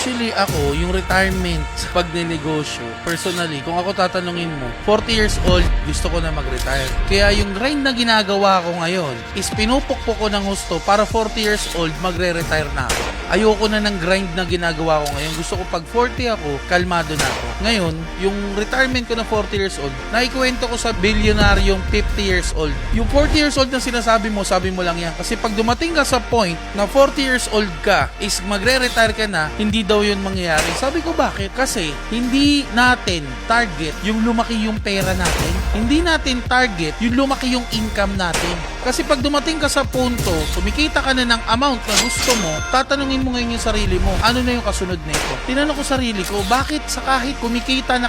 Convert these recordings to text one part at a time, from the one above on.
Actually, ako, yung retirement pag ninegosyo, personally, kung ako tatanungin mo, 40 years old, gusto ko na mag-retire. Kaya yung grind na ginagawa ko ngayon is pinupukpok ko ng husto para 40 years old, magre-retire na ako. Ayoko na ng grind na ginagawa ko ngayon. Gusto ko pag 40 ako, kalmado na ako. Ngayon, yung retirement ko na 40 years old, naikwento ko sa bilyonaryong 50 years old. Yung 40 years old na sinasabi mo, sabi mo lang yan. Kasi pag dumating ka sa point na 40 years old ka, is magre-retire ka na, hindi daw yun mangyayari. Sabi ko bakit? Kasi hindi natin target yung lumaki yung pera natin. Hindi natin target yung lumaki yung income natin. Kasi pag dumating ka sa punto, kumikita ka na ng amount na gusto mo, tatanungin mo ngayon yung sarili mo, ano na yung kasunod nito? Tinanong ko sarili ko, bakit sa kahit kumikita na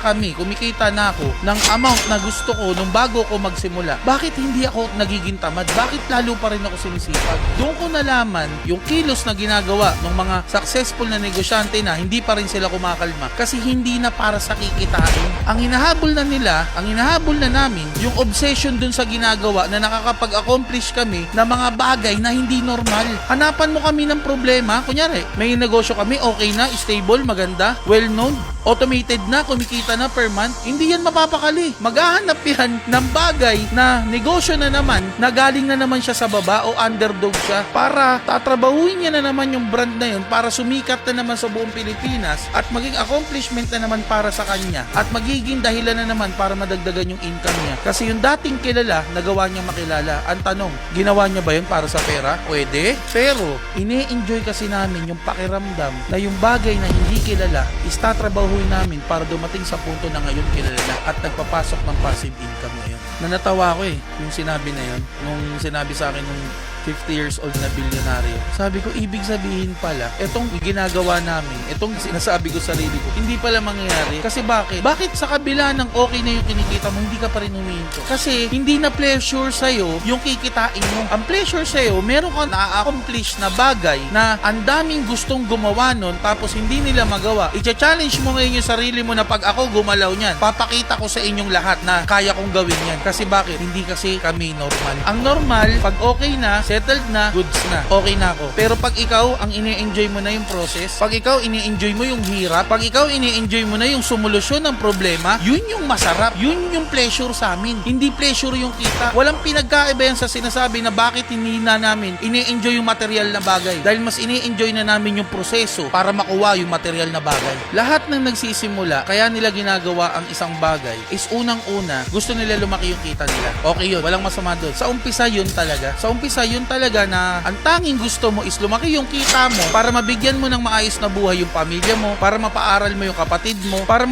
ako ng amount na gusto ko nung bago ko magsimula, bakit hindi ako nagiging tamad? Bakit lalo pa rin ako sinisipag? Doon ko nalaman yung kilos na ginagawa ng mga successful na negosyante na hindi pa rin sila kumakalma kasi hindi na para sa kikitain. Ang hinahabol na namin, yung obsession dun sa ginagawa na nakakapag-accomplish kami na mga bagay na hindi normal. Hanapan mo kami ng problema. Kunyari, may negosyo kami, okay na, stable, maganda, well-known, automated na, kumikita na per month. Hindi yan mapapakali. Maghahanap yan ng bagay na negosyo na naman, na galing na naman siya sa baba o underdog siya para tatrabahuin niya na naman yung brand na yun para sumikat na naman sa buong Pilipinas at maging accomplishment na naman para sa kanya at magiging dahilan na naman para madagdagan yung income niya. Kasi yung dating kilala, nagawa niya makilala. Ang tanong, ginawa niya ba yun para sa pera? Pwede. Pero, ine-enjoy kasi namin yung pakiramdam na yung bagay na hindi kilala is tatrabahuin namin para dumating sa punto na ngayon kilala na at nagpapasok ng passive income ngayon. Nanatawa ko yung sinabi na yun. Nung sinabi sa akin nung 50 years old na bilyonaryo. Sabi ko, ibig sabihin pala, itong ginagawa namin, itong sinasabi ko sa sarili ko, hindi pala mangyayari. Kasi bakit? Bakit sa kabila ng okay na yung kinikita mo, hindi ka pa rin huminto? Kasi hindi na pleasure sa'yo yung kikitain mo. Ang pleasure sa'yo, meron kang na-accomplish na bagay na ang daming gustong gumawa nun, tapos hindi nila magawa. I-challenge mo ngayon yung sarili mo na pag ako gumalaw niyan, papakita ko sa inyong lahat na kaya kong gawin yan. Kasi bakit? Hindi kasi kami normal. Ang normal, pag okay na, settled na, goods na, okay na ako. Pero pag ikaw, ang ini-enjoy mo na yung process, pag ikaw, ini-enjoy mo yung hirap, pag ikaw, ini-enjoy mo na yung solusyon ng problema, yun yung masarap. Yun yung pleasure sa amin. Hindi pleasure yung kita. Walang pinagkaiba yan sa sinasabi na bakit hindi na namin ini-enjoy yung material na bagay. Dahil mas ini-enjoy na namin yung proseso para makuha yung material na bagay. Lahat ng nagsisimula, kaya nila ginagawa ang isang bagay, is unang-una, gusto nila lumaki yung kita nila. Okay yun, walang masama doon. Sa umpisa yun talaga na ang tanging gusto mo is lumaki yung kita mo para mabigyan mo ng maayos na buhay yung pamilya mo, para mapaaral mo yung kapatid mo, para